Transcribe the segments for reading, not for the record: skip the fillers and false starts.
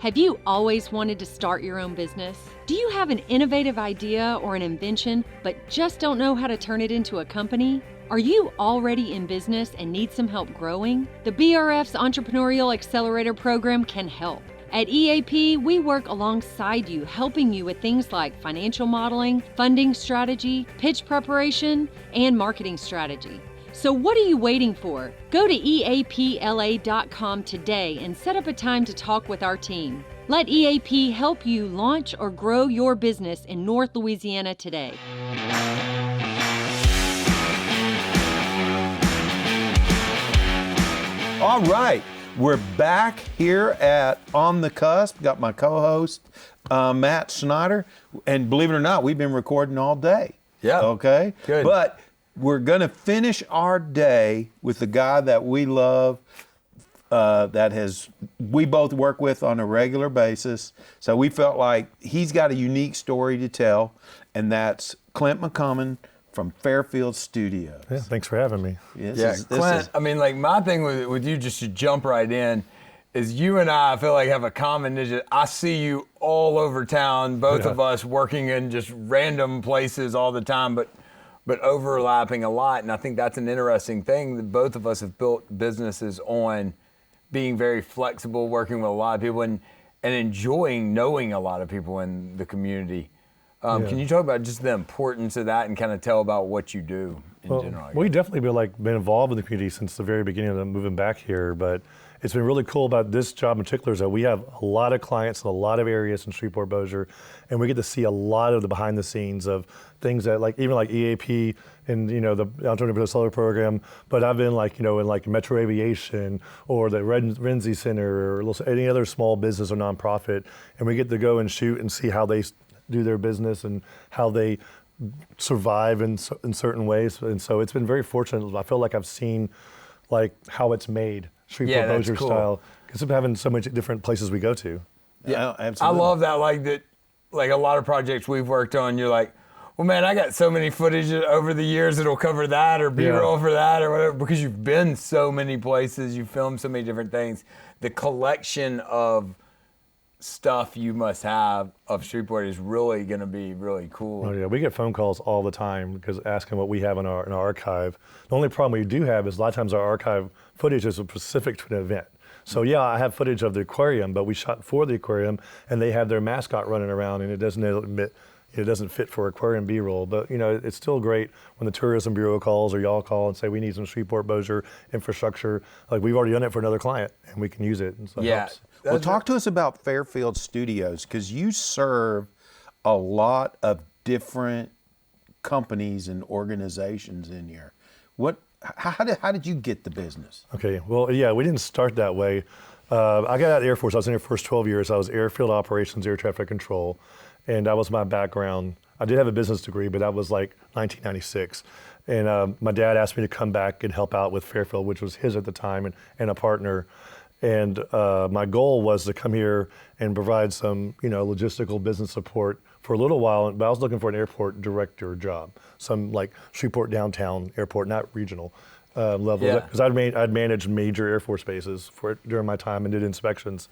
Have you always wanted to start your own business? Do you have an innovative idea or an invention, but just don't know how to turn it into a company? Are you already in business and need some help growing? The BRF's Entrepreneurial Accelerator Program can help. At EAP, we work alongside you, helping you with things like financial modeling, funding strategy, pitch preparation, and marketing strategy. So what are you waiting for? Go to eapla.com today and set up a time to talk with our team. Let EAP help you launch or grow your business in North Louisiana today. All right, we're back here at On the Cusp. Got my co-host, Matt Snyder. And believe it or not, we've been recording all day. Yeah. Okay? Good. But we're going to finish our day with the guy that we love, we both work with on a regular basis. So we felt like he's got a unique story to tell, and that's Clint McCommon from Fairfield Studios. Yeah, thanks for having me. Clint, I mean, like my thing with you, just to jump right in, is you and I feel like have a common niche. I see you all over town, both of us working in just random places all the time, but overlapping a lot. And I think that's an interesting thing that both of us have built businesses on being very flexible, working with a lot of people and enjoying knowing a lot of people in the community. Can you talk about just the importance of that and kind of tell about what you do in general? We definitely been involved in the community since the very beginning of moving back here, but it's been really cool about this job in particular is that we have a lot of clients in a lot of areas in Shreveport Bossier, and we get to see a lot of the behind the scenes of things that even like EAP and the Entrepreneurial Accelerator Program, but I've been in Metro Aviation or the Renzi Center or any other small business or nonprofit, and we get to go and shoot and see how they do their business and how they survive in certain ways. And so it's been very fortunate. I feel like I've seen how it's made, Shreveport Bossier style, because of having so many different places we go to. Yeah, absolutely. I love that, like a lot of projects we've worked on, you're like, well, man, I got so many footage over the years that'll cover that or B-roll for that or whatever, because you've been so many places, you've filmed so many different things. The collection of stuff you must have of Shreveport is really going to be really cool. Oh yeah, we get phone calls all the time because asking what we have in our archive. The only problem we do have is a lot of times our archive footage is specific to an event. So yeah, I have footage of the aquarium, but we shot for the aquarium and they have their mascot running around and it doesn't fit for aquarium B-roll, but it's still great when the Tourism Bureau calls or y'all call and say we need some Shreveport Bossier infrastructure. Like we've already done it for another client and we can use it. And so it helps. Well, talk to us about Fairfield Studios, because you serve a lot of different companies and organizations in here. How did you get the business? Okay, well, yeah, we didn't start that way. I got out of the Air Force. I was in the Air Force 12 years. I was airfield operations, air traffic control, and that was my background. I did have a business degree, but that was like 1996. And my dad asked me to come back and help out with Fairfield, which was his at the time, and a partner. And my goal was to come here and provide some, logistical business support for a little while. But I was looking for an airport director job, some like Shreveport downtown airport, not regional level. Because I'd managed major Air Force bases during my time and did inspections.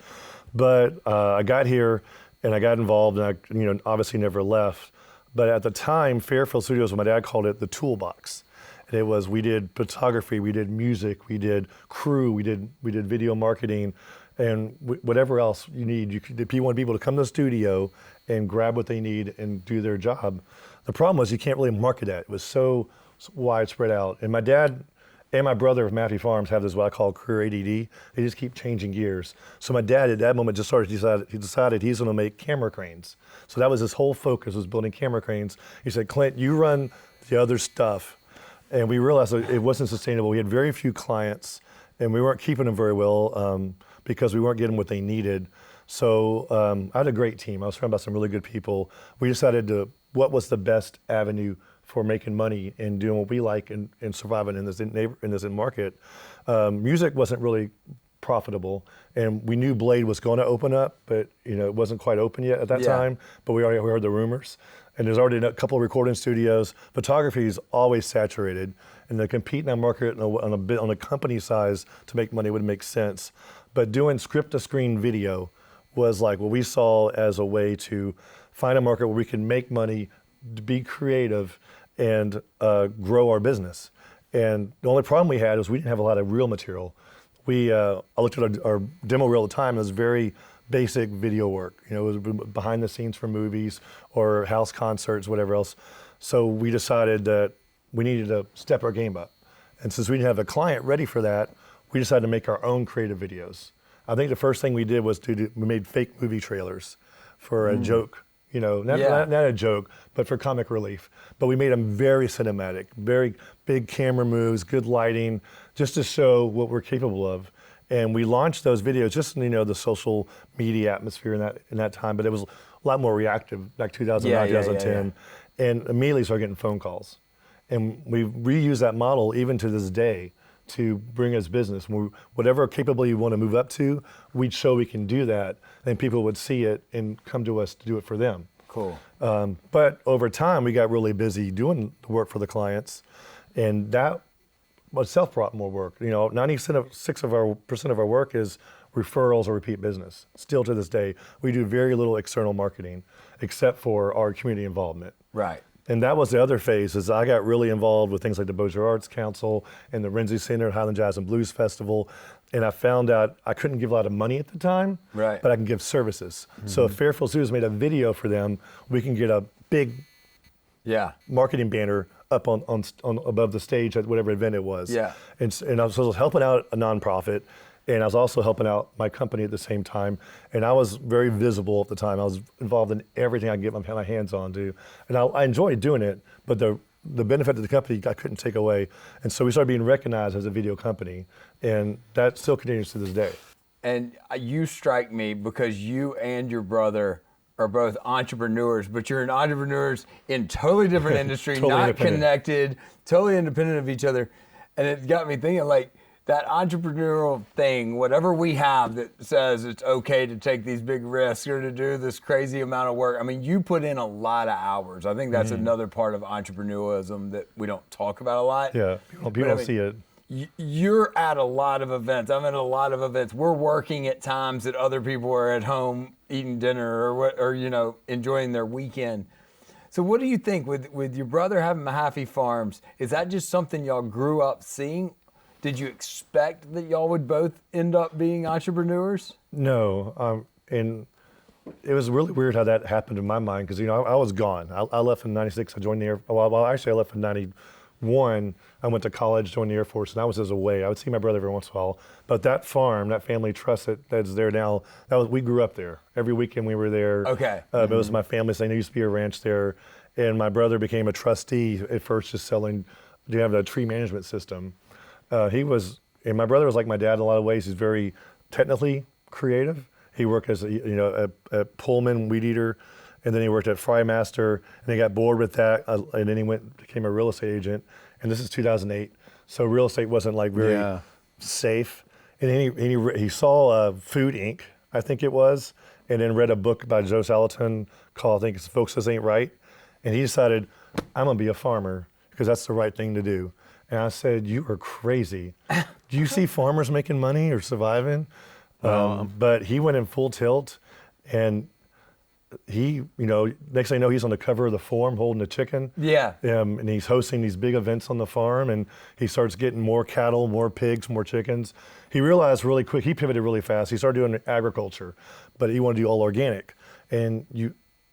But I got here and I got involved, and I, obviously never left. But at the time, Fairfield Studios, my dad called it the toolbox. We did photography, we did music, we did crew, we did video marketing, and whatever else you need. If you want people to come to the studio and grab what they need and do their job. The problem was you can't really market that. It was so widespread out. And my dad and my brother of Matthew Farms have this what I call career ADD. They just keep changing gears. So my dad at that moment he decided he's going to make camera cranes. So that was his whole focus, was building camera cranes. He said, Clint, you run the other stuff. And we realized that it wasn't sustainable. We had very few clients, and we weren't keeping them very well because we weren't getting what they needed. So I had a great team. I was surrounded by some really good people. We decided what was the best avenue for making money and doing what we like and surviving in this market. Music wasn't really profitable, and we knew Blade was going to open up, but it wasn't quite open yet at that time. But we already heard the rumors. And there's already a couple of recording studios. Photography is always saturated, and to compete in that market on a company size to make money would make sense. But doing script-to-screen video was like what we saw as a way to find a market where we can make money, be creative, and grow our business. And the only problem we had was we didn't have a lot of reel material. I looked at our demo reel at the time. It was very basic video work. It was behind the scenes for movies or house concerts, whatever else. So we decided that we needed to step our game up. And since we didn't have a client ready for that, we decided to make our own creative videos. I think the first thing we did was we made fake movie trailers for a joke. Not a joke, but for comic relief. But we made them very cinematic, very big camera moves, good lighting, just to show what we're capable of. And we launched those videos just in the social media atmosphere in that time, but it was a lot more reactive, like 2009, 2010, and immediately started getting phone calls. And we reuse that model even to this day to bring us business. Whatever capability you want to move up to, we'd show we can do that, and people would see it and come to us to do it for them. Cool. But over time, we got really busy doing the work for the clients, and that itself brought more work. 96% of our work is referrals or repeat business. Still to this day, we do very little external marketing, except for our community involvement. Right. And that was the other phase, is I got really involved with things like the Bossier Arts Council and the Renzi Center, Highland Jazz and Blues Festival. And I found out I couldn't give a lot of money at the time, right, but I can give services. Mm-hmm. So if Fairfield Studios made a video for them, we can get a big marketing banner up on above the stage at whatever event it was. Yeah. And I was helping out a nonprofit, and I was also helping out my company at the same time. And I was very visible at the time. I was involved in everything I could get my hands on to. And I enjoyed doing it, but the benefit to the company I couldn't take away. And so we started being recognized as a video company. And that still continues to this day. And you strike me because you and your brother are both entrepreneurs, but you're entrepreneurs in totally different industry, Totally not independent. Connected, totally independent of each other. And it got me thinking, like, that entrepreneurial thing, whatever we have that says it's okay to take these big risks or to do this crazy amount of work. I mean, you put in a lot of hours. I think that's another part of entrepreneurialism that we don't talk about a lot. Yeah, people don't see it. You're at a lot of events. I'm at a lot of events. We're working at times that other people are at home eating dinner or enjoying their weekend. So what do you think with your brother having Mahaffey Farms? Is that just something y'all grew up seeing? Did you expect that y'all would both end up being entrepreneurs? No, and it was really weird how that happened in my mind because I was gone. I left in '96. I joined the Air. Well, actually, I left in '91. I went to college, joined the Air Force, and I was as away. I would see my brother every once in a while. But that farm, that family trust that's there now, we grew up there. Every weekend we were there. Okay. It was my family saying there used to be a ranch there, and my brother became a trustee at first, just selling. Do you have a tree management system? And my brother was like my dad in a lot of ways. He's very technically creative. He worked as a Pullman weed eater, and then he worked at Frymaster, and he got bored with that, and then he became a real estate agent. And this is 2008, so real estate wasn't like very safe. And then he saw Food Inc., I think it was, and then read a book by Joe Salatin called, I think it's Folks This Ain't Right. And he decided, I'm gonna be a farmer because that's the right thing to do. And I said, you are crazy. Do you see farmers making money or surviving? But he went in full tilt, and he, next thing I know, he's on the cover of the Forum holding a chicken. Yeah. And he's hosting these big events on the farm, and he starts getting more cattle, more pigs, more chickens. He realized really quick, he pivoted really fast. He started doing agriculture, but he wanted to do all organic. And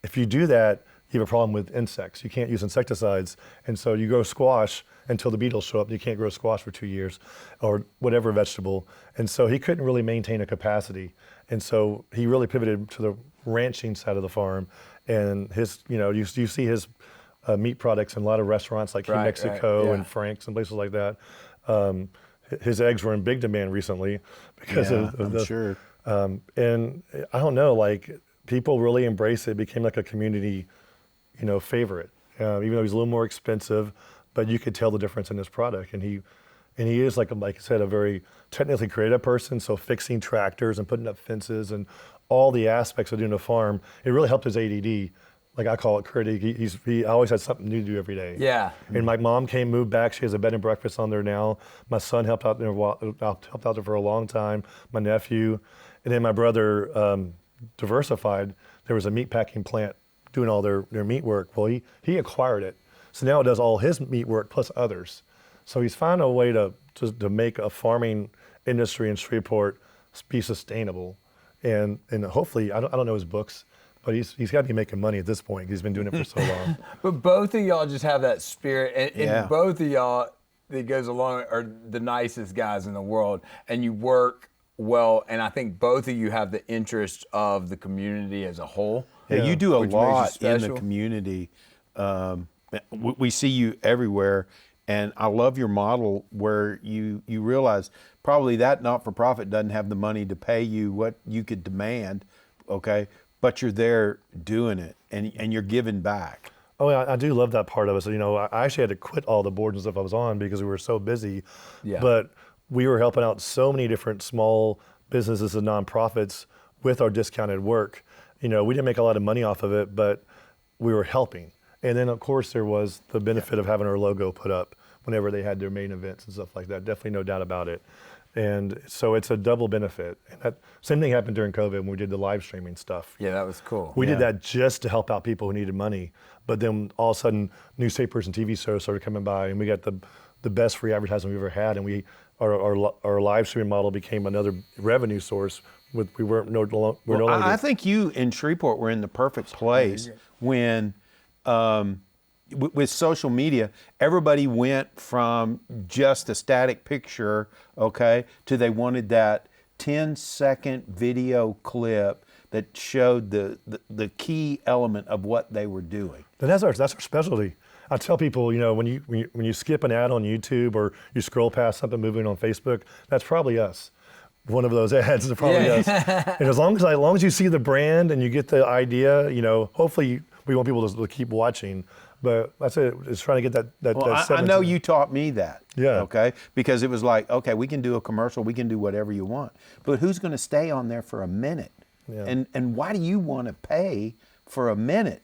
if you do that, you have a problem with insects. You can't use insecticides. And so you grow squash until the beetles show up. You can't grow squash for 2 years or whatever vegetable. And so he couldn't really maintain a capacity. And so he really pivoted to the ranching side of the farm. And his, you see his meat products in a lot of restaurants like Mexico and Frank's and places like that. His eggs were in big demand recently because of sure. And I don't know, like people really embrace it. It became like a community favorite, even though he's a little more expensive, but you could tell the difference in his product. And he is like I said, a very technically creative person. So fixing tractors and putting up fences and all the aspects of doing a farm, it really helped his ADD. Like I call it creative. He always had something new to do every day. Yeah. And my mom moved back. She has a bed and breakfast on there now. My son helped out there for a long time. My nephew, and then my brother diversified, there was a meat packing plant doing all their meat work. Well, he acquired it. So now it does all his meat work plus others. So he's found a way to make a farming industry in Shreveport be sustainable. And hopefully, I don't know his books, but he's got to be making money at this point. He's been doing it for so long. But both of y'all just have that spirit, and both of y'all that goes along are the nicest guys in the world, and you work well. And I think both of you have the interest of the community as a whole. Yeah, you do a which makes you lot in the special. community. We see you everywhere, and I love your model where you realize probably that not-for-profit doesn't have the money to pay you what you could demand, okay? But you're there doing it, and you're giving back. Oh, yeah, I do love that part of it. So, I actually had to quit all the boards and stuff I was on because we were so busy. Yeah. But we were helping out so many different small businesses and nonprofits with our discounted work. We didn't make a lot of money off of it, but we were helping. And then, of course, there was the benefit of having our logo put up whenever they had their main events and stuff like that. Definitely no doubt about it. And so it's a double benefit. And that same thing happened during COVID when we did the live streaming stuff. Yeah, that was cool. We did that just to help out people who needed money. But then all of a sudden, newspapers and TV shows started coming by, and we got the best free advertising we've ever had. And our live streaming model became another revenue source. I think you in Shreveport were in the perfect place when, with social media, everybody went from just a static picture, okay, to they wanted that 10-second video clip that showed the key element of what they were doing. And that's our specialty. I tell people, when you skip an ad on YouTube or you scroll past something moving on Facebook, that's probably us. One of those ads is probably us. And as long as you see the brand and you get the idea, hopefully we want people to keep watching. But that's it. It's trying to get that. Well, I know you taught me that. Yeah. Okay. Because it was like, okay, we can do a commercial, we can do whatever you want, but who's going to stay on there for a minute? Yeah. And why do you want to pay for a minute?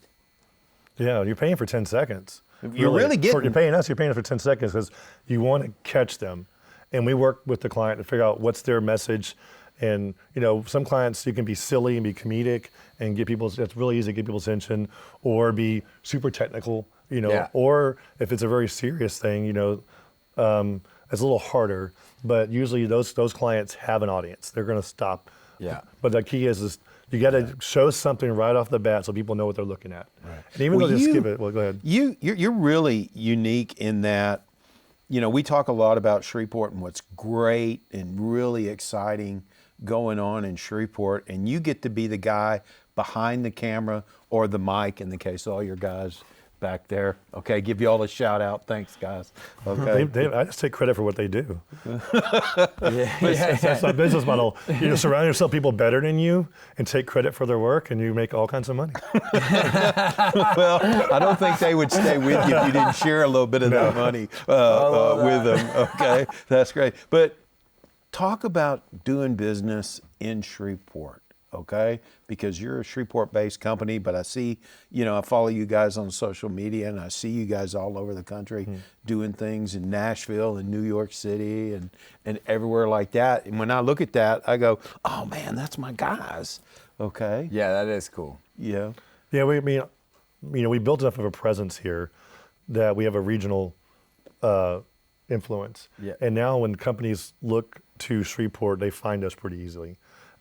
Yeah, you're paying for 10 seconds. You're really getting. You're paying us. You're paying for 10 seconds because you want to catch them, and we work with the client to figure out what's their message. And some clients you can be silly and be comedic and get people's. It's really easy to get people's attention, or be super technical. Or if it's a very serious thing, it's a little harder. But usually those clients have an audience. They're going to stop. Yeah. But the key is you got to show something right off the bat so people know what they're looking at. Right. And even though they skip it, well, go ahead. You're really unique in that, we talk a lot about Shreveport and what's great and really exciting going on in Shreveport, and you get to be the guy behind the camera or the mic in the case of all your guys back there. Okay, give you all a shout out. Thanks, guys. Okay. I just take credit for what they do. Yeah. That's my business model. Surround yourself with people better than you and take credit for their work, and you make all kinds of money. Well, I don't think they would stay with you if you didn't share a little bit of that money with them. Okay, that's great. But talk about doing business in Shreveport. Okay, because you're a Shreveport-based company, but I see, I follow you guys on social media, and I see you guys all over the country doing things in Nashville and New York City and everywhere like that. And when I look at that, I go, oh man, that's my guys. Okay. Yeah, that is cool. Yeah. Yeah, we built enough of a presence here that we have a regional influence. Yeah. And now when companies look to Shreveport, they find us pretty easily.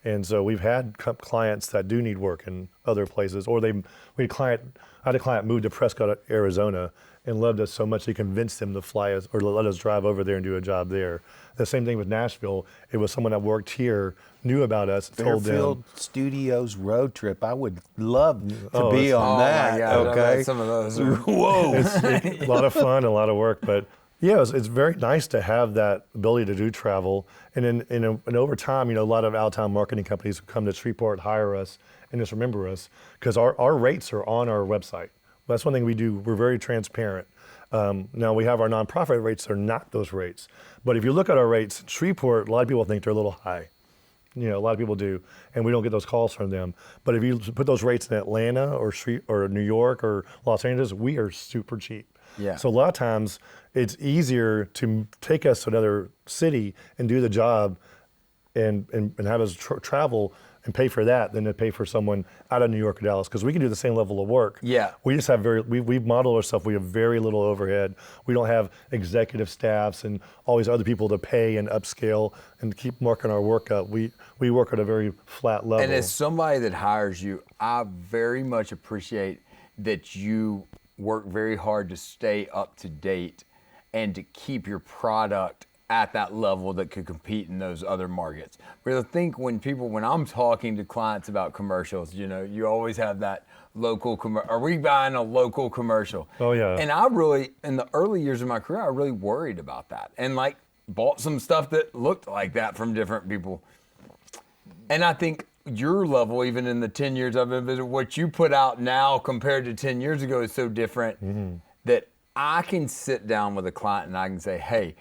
And so we've had clients that do need work in other places, or I had a client move to Prescott, Arizona, and loved us so much they convinced them to fly us or let us drive over there and do a job there. The same thing with Nashville. It was someone that worked here, knew about us, told them. Fairfield Studios road trip. I would love to be on that. My God, okay. I've had some of those. Whoa. It's a lot of fun, a lot of work, but yeah, it's very nice to have that ability to do travel. And over time, a lot of out-of-town marketing companies come to Shreveport, hire us, and just remember us because our rates are on our website. That's one thing we do. We're very transparent. Now we have our nonprofit rates are not those rates. But if you look at our rates in Shreveport, a lot of people think they're a little high. A lot of people do, and we don't get those calls from them. But if you put those rates in Atlanta or New York or Los Angeles, we are super cheap. Yeah. So a lot of times it's easier to take us to another city and do the job and have us travel and pay for that than to pay for someone out of New York or Dallas, because we can do the same level of work. Yeah. We just have we've modeled ourselves. We have very little overhead. We don't have executive staffs and all these other people to pay and upscale and keep marking our work up. We work at a very flat level. And as somebody that hires you, I very much appreciate that you work very hard to stay up to date and to keep your product at that level that could compete in those other markets. Because I think when I'm talking to clients about commercials, you always have that local commercial. Are we buying a local commercial? Oh, yeah. And I really, in the early years of my career, I really worried about that. And like bought some stuff that looked like that from different people. And I think your level, even in the 10 years I've been visiting, what you put out now compared to 10 years ago is so different that I can sit down with a client and I can say, hey,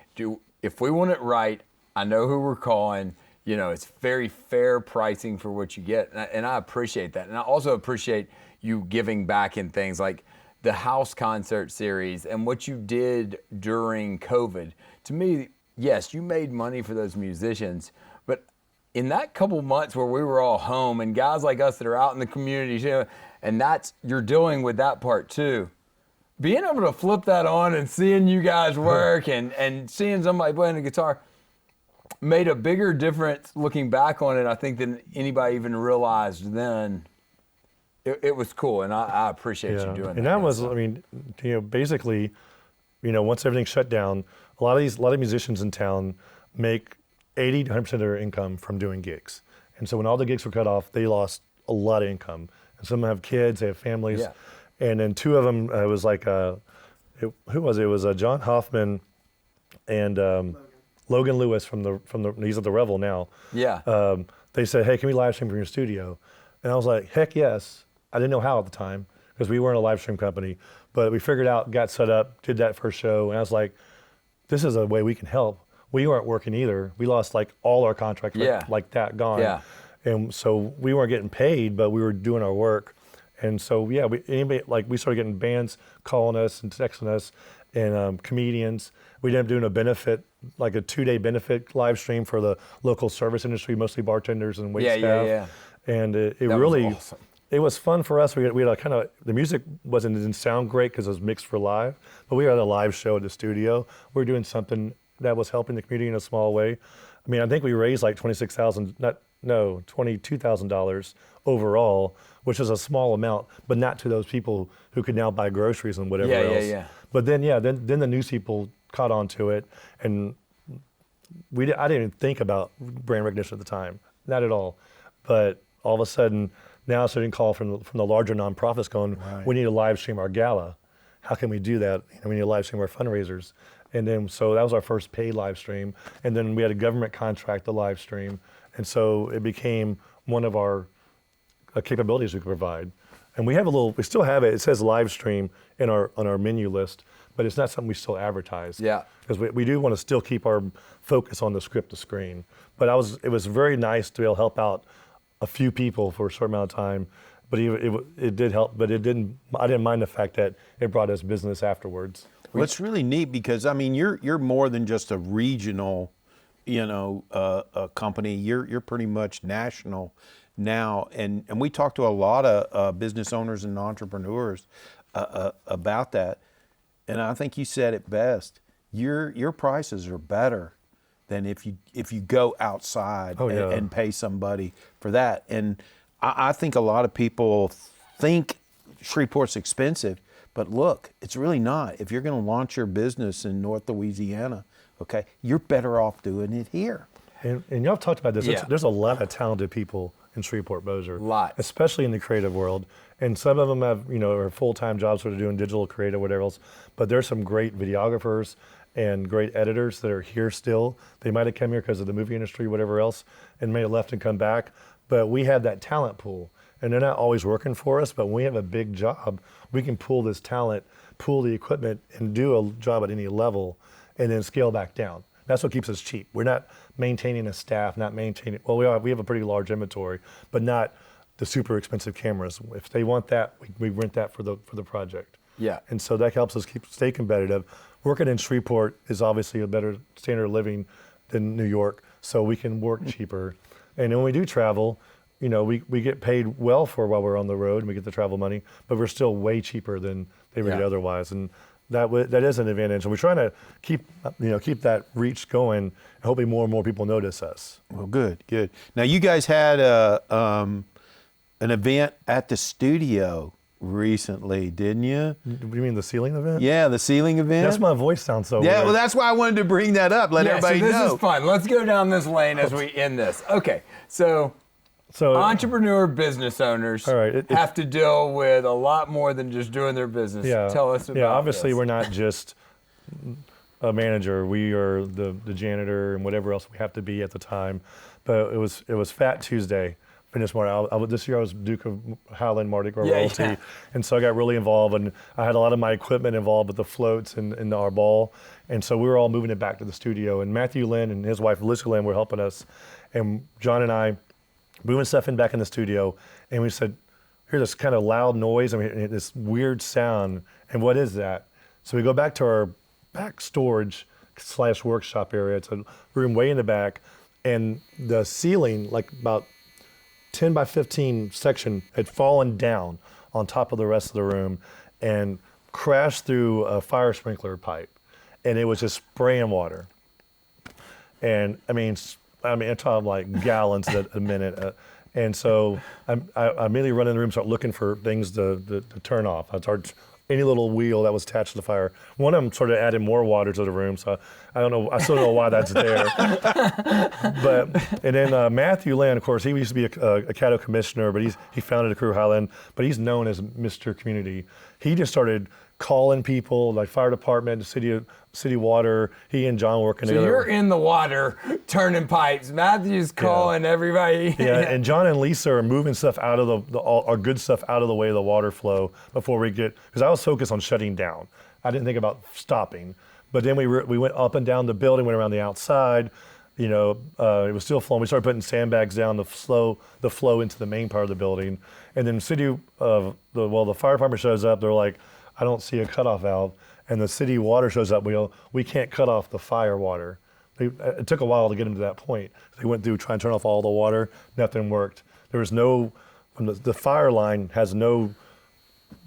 if we want it right, I know who we're calling. It's very fair pricing for what you get. And I appreciate that. And I also appreciate you giving back in things like the house concert series and what you did during COVID. To me, yes, you made money for those musicians, but in that couple months where we were all home and guys like us that are out in the community, and you're dealing with that part too. Being able to flip that on and seeing you guys work and seeing somebody playing the guitar made a bigger difference looking back on it, I think, than anybody even realized then. It was cool, and I appreciate you doing that. And that was, basically, once everything shut down, a lot of musicians in town make 80 to 100% of their income from doing gigs. And so when all the gigs were cut off, they lost a lot of income. And some have kids, they have families. Yeah. And then two of them, it was like, who was it? It was John Hoffman and Logan Lewis from the he's at the Revel now. Yeah. They said, hey, can we live stream from your studio? And I was like, heck yes. I didn't know how at the time because we weren't a live stream company, but we figured out, got set up, did that first show. And I was like, this is a way we can help. We weren't working either. We lost like all our contracts like that gone. Yeah. And so we weren't getting paid, but we were doing our work. And so, we started getting bands calling us and texting us and comedians. We ended up doing a benefit, like a 2-day benefit live stream for the local service industry, mostly bartenders and wait staff. Yeah. And it That really, was awesome. It was fun for us. We had a kind of, the music didn't sound great because it was mixed for live, but we had a live show at the studio. We were doing something that was helping the community in a small way. I mean, I think we raised like $22,000 overall, which is a small amount, but not to those people who could now buy groceries and whatever else. Yeah. But then the news people caught on to it, and I didn't even think about brand recognition at the time, not at all. But all of a sudden, now it's getting call from the larger nonprofits going, we need to live stream our gala. How can we do that? We need to live stream our fundraisers. And then, so that was our first paid live stream. And then we had a government contract to live stream. And so it became one of our capabilities we could provide. And we still have it. It says live stream on our menu list, but it's not something we still advertise. Yeah. Because we do want to still keep our focus on the script to screen. But it was very nice to be able to help out a few people for a short amount of time. But it did help, but I didn't mind the fact that it brought us business afterwards. Well, it's really neat because you're more than just a regional, a company. You're pretty much national now, and we talk to a lot of business owners and entrepreneurs about that. And I think you said it best. Your prices are better than if you go outside and pay somebody for that. And I think a lot of people think Shreveport's expensive. But look, it's really not. If you're going to launch your business in North Louisiana, okay, you're better off doing it here. And y'all talked about this. Yeah. There's a lot of talented people in Shreveport-Bossier. Lot. Especially in the creative world. And some of them have, are full-time jobs that are doing digital creative, whatever else. But there's some great videographers and great editors that are here still. They might have come here because of the movie industry, whatever else, and may have left and come back. But we have that talent pool. And they're not always working for us, but when we have a big job, we can pull this talent, pull the equipment, and do a job at any level, and then scale back down. That's what keeps us cheap. We're not maintaining a staff, we have a pretty large inventory, but not the super expensive cameras. If they want that, we rent that for the project. Yeah. And so that helps us stay competitive. Working in Shreveport is obviously a better standard of living than New York, so we can work cheaper. And when we do travel, we get paid well for while we're on the road and we get the travel money, but we're still way cheaper than they would get otherwise. And that is an advantage. And we're trying to keep that reach going, and hoping more and more people notice us. Well, good. Now you guys had an event at the studio recently, didn't you? You mean the ceiling event? Yeah, the ceiling event. That's my voice sounds so Yeah, weird. well, that's why I wanted to bring that up. Let everybody so this know. is fun. Let's go down this lane as we end this. Okay, so entrepreneur business owners all right, have to deal with a lot more than just doing their business. Tell us about obviously this. we're not just a manager. We are the janitor and whatever else we have to be at the time. But it was Fat Tuesday. This year I was Duke of Howland Mardi Gras royalty, and so I got really involved, and I had a lot of my equipment involved with the floats and our ball, and so we were all moving it back to the studio. And Matthew Lynn and his wife Alicia Lynn were helping us, and John and I moving stuff back in the studio, and we said, "Hear this kind of loud noise, this weird sound, and what is that?" So we go back to our back storage / workshop area. It's a room way in the back, and the ceiling, like about 10 by 15 section, had fallen down on top of the rest of the room and crashed through a fire sprinkler pipe, and it was just spraying water. And I mean, I'm talking like gallons a minute. And so I immediately run in the room, start looking for things to turn off. I start any little wheel that was attached to the fire. One of them sort of added more water to the room, so I don't know. I still don't know why that's there. And then Matthew Lynn, of course, he used to be a cattle commissioner, but he founded a crew Highland, but he's known as Mr. Community. He just started calling people, like fire department, city water. He and John working together. So you're in the water, turning pipes. Matthew's calling everybody. Yeah, and John and Lisa are moving stuff out of our good stuff out of the way of the water flow before we get, because I was focused on shutting down. I didn't think about stopping. But then we went up and down the building, went around the outside. It was still flowing. We started putting sandbags down to slow the flow into the main part of the building. And then the fire department shows up. They're like, I don't see a cutoff valve. And the city water shows up. We can't cut off the fire water. It took a while to get them to that point. They went through trying to turn off all the water. Nothing worked. There was the fire line has no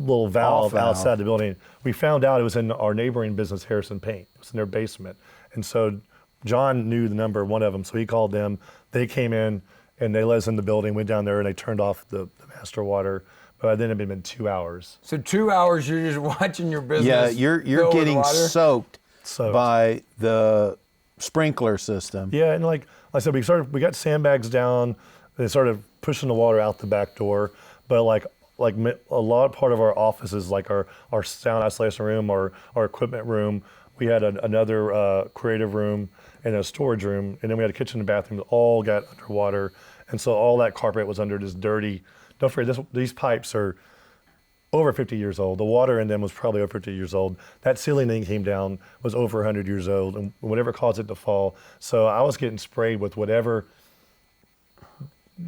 little valve outside the building. We found out it was in our neighboring business, Harrison Paint. It was in their basement. And so John knew the number of one of them, so he called them. They came in and they let us in the building, went down there and they turned off the master water. But then it had been 2 hours. So 2 hours, you're just watching your business. Yeah, you're getting soaked by the sprinkler system. Yeah, and like I said, we got sandbags down. They started pushing the water out the back door. But like a lot part of our office is like our sound isolation room, our equipment room. We had another creative room and a storage room, and then we had a kitchen and bathroom that all got underwater, and so all that carpet was under this dirty. Don't forget, these pipes are over 50 years old. The water in them was probably over 50 years old. That ceiling that came down was over 100 years old, and whatever caused it to fall. So I was getting sprayed with whatever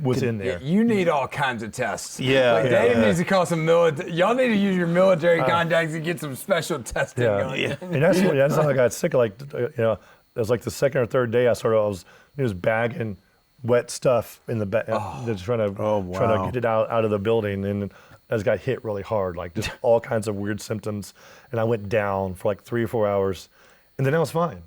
was in there. You need all kinds of tests. Yeah. Dave needs to call some military. Y'all need to use your military contacts and get some special testing going. Yeah. And that's how I got sick. It was like the second or third day I was bagging wet stuff in the back, just trying to get it out of the building, and I just got hit really hard, like just all kinds of weird symptoms, and I went down for like 3 or 4 hours, and then I was fine.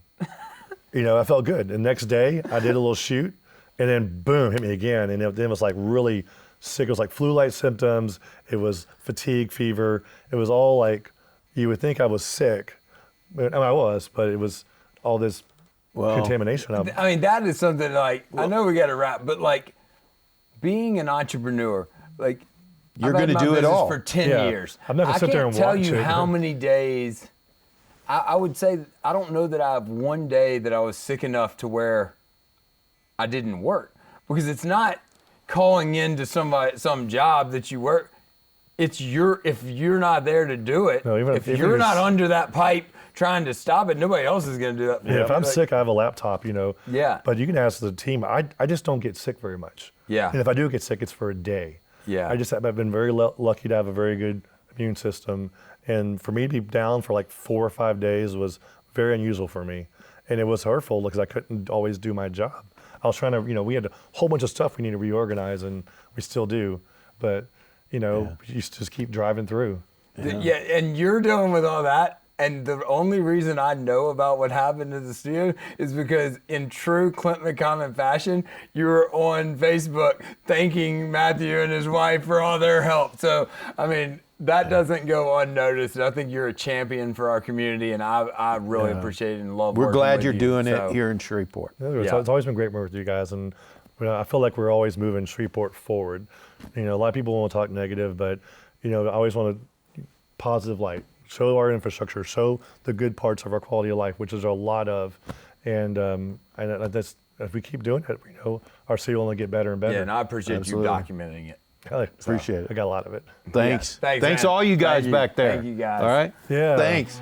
I felt good. The next day I did a little shoot, and then boom, hit me again, and then it was like really sick. It was like flu-like symptoms. It was fatigue, fever. It was all like you would think I was sick. I was, but it was all this contamination. I mean, that is something like, I know we got to wrap, but like being an entrepreneur, like you're going to do it all for 10 years. I'm not going to sit there and watch it. I can't tell you how many days. I would say I don't know that I have one day that I was sick enough to where I didn't work, because it's not calling into some job that you work. It's if you're not there to do it, if you're not under that pipe trying to stop it, nobody else is going to do that. Yeah, if I'm sick, I have a laptop, Yeah. But you can ask the team. I just don't get sick very much. Yeah. And if I do get sick, it's for a day. Yeah. I've been very lucky to have a very good immune system. And for me to be down for like 4 or 5 days was very unusual for me. And it was hurtful because I couldn't always do my job. I was trying to, we had a whole bunch of stuff we need to reorganize, and we still do, but you just keep driving through. Yeah, and you're dealing with all that. And the only reason I know about what happened in the studio is because in true Clint McCommon fashion, you were on Facebook thanking Matthew and his wife for all their help. So, I mean, that doesn't go unnoticed. I think you're a champion for our community, and I really appreciate it and love We're working glad with you're you. doing So, it here in Shreveport. It's always been great working with you guys, and I feel like we're always moving Shreveport forward. A lot of people want to talk negative, but I always want to positive light. Show our infrastructure, show the good parts of our quality of life, which is a lot of, and that's, if we keep doing it, our city will only get better and better. Yeah, and I appreciate Absolutely. you documenting it. Appreciate it. I got a lot of it. Thanks. Yeah. Thanks, Thanks man. all you guys Thank you. back there. Thank you, guys. All right? Yeah. Thanks.